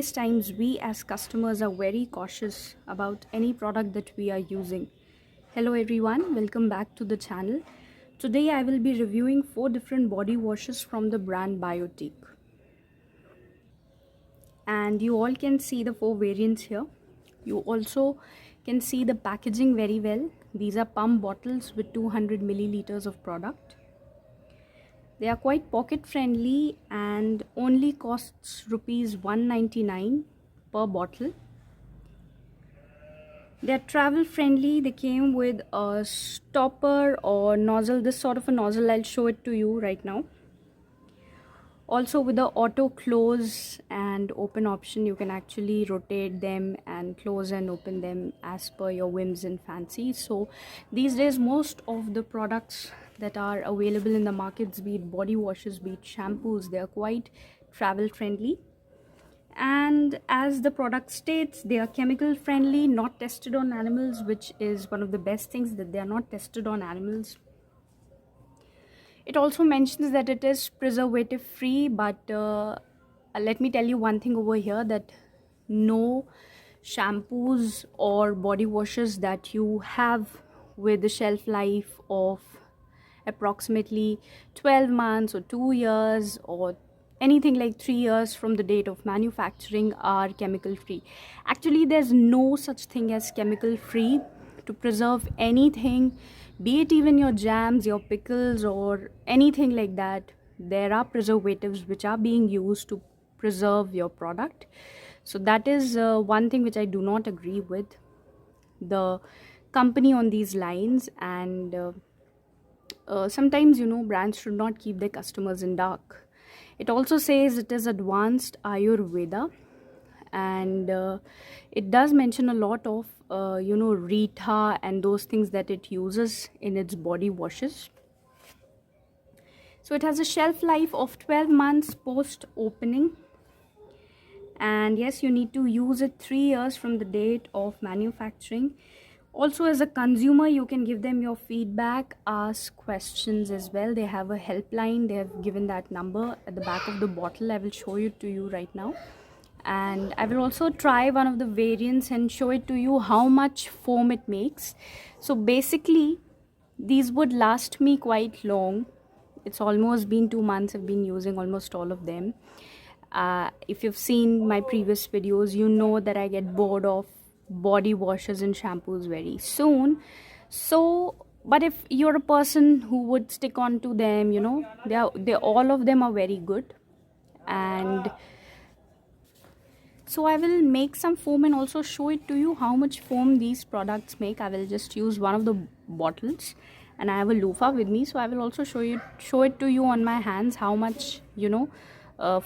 today's times, we as customers are very cautious about any product that we are using. Hello everyone, welcome back to the channel. Today I will be reviewing 4 different body washes from the brand Biotique. And you all can see the 4 variants here. You also can see the packaging very well. These are pump bottles with 200 milliliters of product. They are quite pocket friendly and only costs rupees 199 per bottle. They are travel friendly. They came with a stopper or nozzle, this sort of a nozzle. I'll show it to you right now. Also with the auto close and open option, you can actually rotate them and close and open them as per your whims and fancies. So these days most of the products that are available in the markets, be it body washes, be it shampoos, they are quite travel friendly. And as the product states, they are chemical friendly, not tested on animals, which is one of the best things, that they are not tested on animals. It also mentions that it is preservative free, but let me tell you one thing over here, that no shampoos or body washes that you have with a shelf life of approximately 12 months or 2 years or anything like 3 years from the date of manufacturing are chemical free. Actually, there's no such thing as chemical free. To preserve anything, be it even your jams, your pickles, or anything like that, there are preservatives which are being used to preserve your product. So that is one thing which I do not agree with the company on these lines. And sometimes, brands should not keep their customers in dark. It also says it is advanced Ayurveda, and it does mention a lot of Rita and those things that it uses in its body washes. So it has a shelf life of 12 months post opening, and yes, you need to use it 3 years from the date of manufacturing. Also, as a consumer, you can give them your feedback, ask questions as well. They have a helpline. They have given that number at the back of the bottle. I will show it to you right now. And I will also try one of the variants and show it to you how much foam it makes. So basically, these would last me quite long. It's almost been 2 months I've been using almost all of them. If you've seen my previous videos, you know that I get bored of body washes and shampoos very soon. So but if you're a person who would stick on to them, they all of them are very good. And so I will make some foam and also show it to you how much foam these products make. I will just use one of the bottles, and I have a loofah with me, so I will also show it to you on my hands how much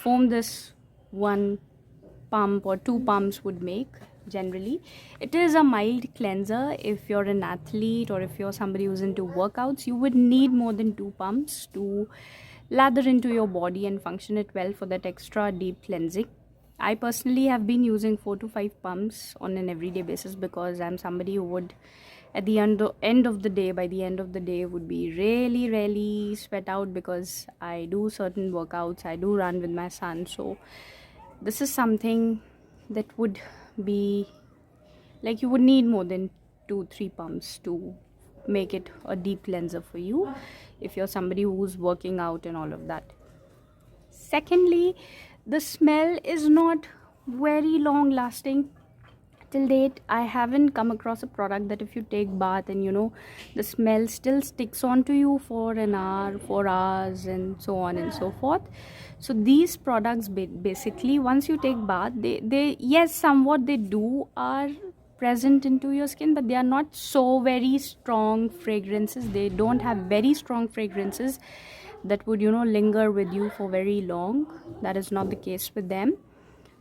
foam this one pump or 2 pumps would make. Generally, it is a mild cleanser. If you're an athlete or if you're somebody who's into workouts, you would need more than 2 pumps to lather into your body and function it well for that extra deep cleansing. I personally have been using 4 to 5 pumps on an everyday basis, because I'm somebody who would, at the end of the day, by the end of the day, would be really sweat out, because I do certain workouts. I do run with my son, so this is something that would be like, you would need more than 2-3 pumps to make it a deep cleanser for you if you're somebody who's working out and all of that. Secondly, the smell is not very long lasting. Till date, I haven't come across a product that if you take bath and the smell still sticks on to you for an hour, 4 hours, and so on and so forth. So these products, basically, once you take bath, they yes, somewhat they do are present into your skin, but they are not so very strong fragrances. They don't have very strong fragrances that would linger with you for very long. That is not the case with them.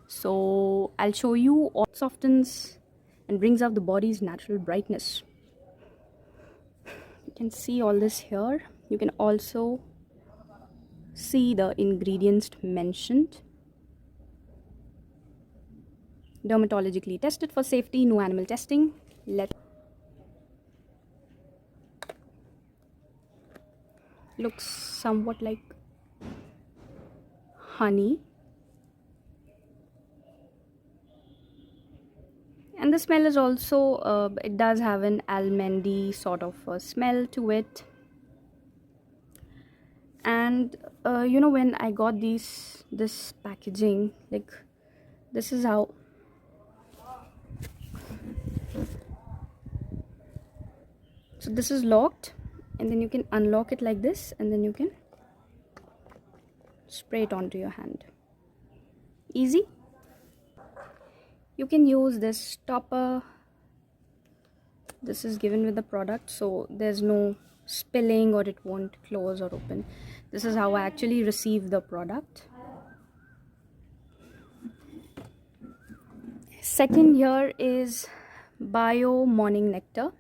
So I'll show you. All softens and brings out the body's natural brightness. You can see all this here. You can also see the ingredients mentioned. Dermatologically tested for safety, no animal testing. Looks somewhat like honey. And the smell is also, it does have an almondy sort of a smell to it. And you know, when I got this packaging, like, this is how. So this is locked, and then you can unlock it like this, and then you can spray it onto your hand. Easy. You can use this topper. This is given with the product, so there's no spilling or it won't close or open. This is how I actually received the product. Second here is Bio Morning Nectar.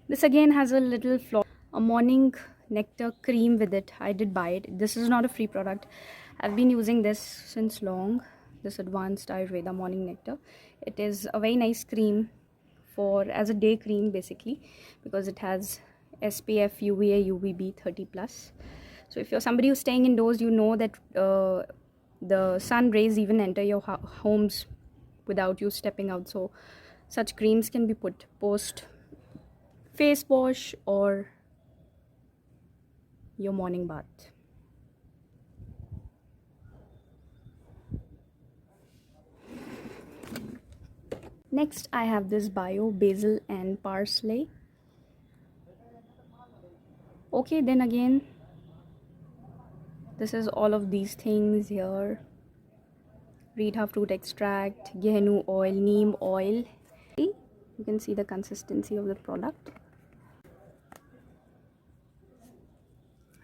This again has a little flaw, a morning nectar cream with it. I did buy it. This is not a free product. I've been using this since long, this Advanced Ayurveda Morning Nectar. It is a very nice cream for as a day cream basically, because it has SPF, UVA, UVB 30+. So if you're somebody who's staying indoors, you know that the sun rays even enter your homes without you stepping out. So such creams can be put post face wash or your morning bath. Next I have this Bio Basil and Parsley. Okay, then again, this is all of these things here. Rita fruit extract, gehenu oil, neem oil. You can see the consistency of the product.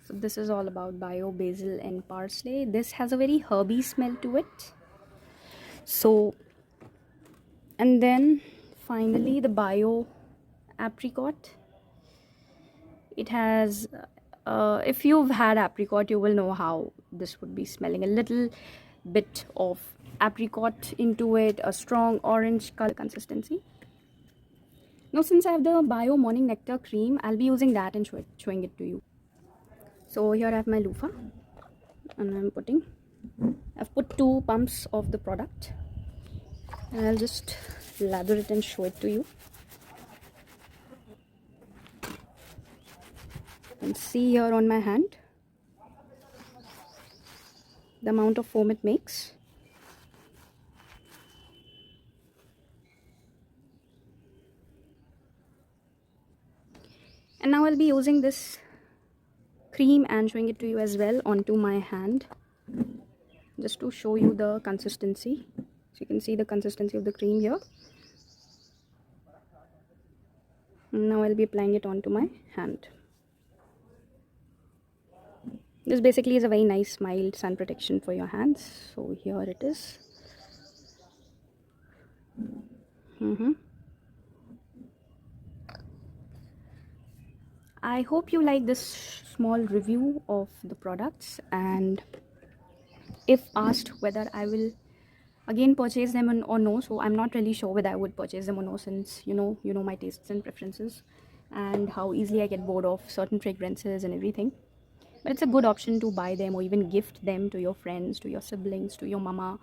So this is all about Bio Basil and Parsley. This has a very herby smell to it. So, and then finally the Bio Apricot. It has, if you've had apricot, you will know how this would be smelling. A little bit of apricot into it, a strong orange color consistency. Now since I have the Bio Morning Nectar cream, I'll be using that and showing it to you. So here I have my loofah, and I've put 2 pumps of the product, and I'll just lather it and show it to you. You can see here on my hand the amount of foam it makes. And now I'll be using this cream and showing it to you as well onto my hand, just to show you the consistency. So you can see the consistency of the cream here. And now I'll be applying it onto my hand. This basically is a very nice mild sun protection for your hands. So here it is. I hope you like this small review of the products, and if asked whether I will again purchase them or no, so I'm not really sure whether I would purchase them or no, since you know my tastes and preferences and how easily I get bored of certain fragrances and everything. But it's a good option to buy them or even gift them to your friends, to your siblings, to your mama.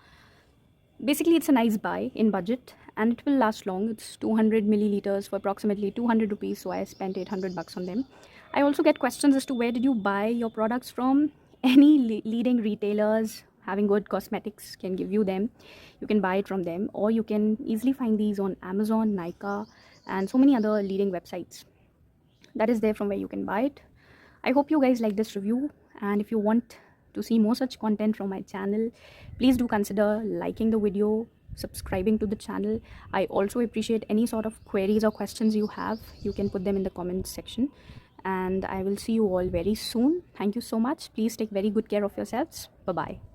Basically, it's a nice buy in budget, and it will last long. It's 200 milliliters for approximately 200 rupees, so I spent 800 bucks on them. I also get questions as to where did you buy your products from. Any leading retailers having good cosmetics can give you them. You can buy it from them, or you can easily find these on Amazon, Nykaa, and so many other leading websites. That is there from where you can buy it. I hope you guys like this review, and if you want to see more such content from my channel, please do consider liking the video, subscribing to the channel. I also appreciate any sort of queries or questions you have. You can put them in the comments section, and I will see you all very soon. Thank you so much. Please take very good care of yourselves. Bye bye.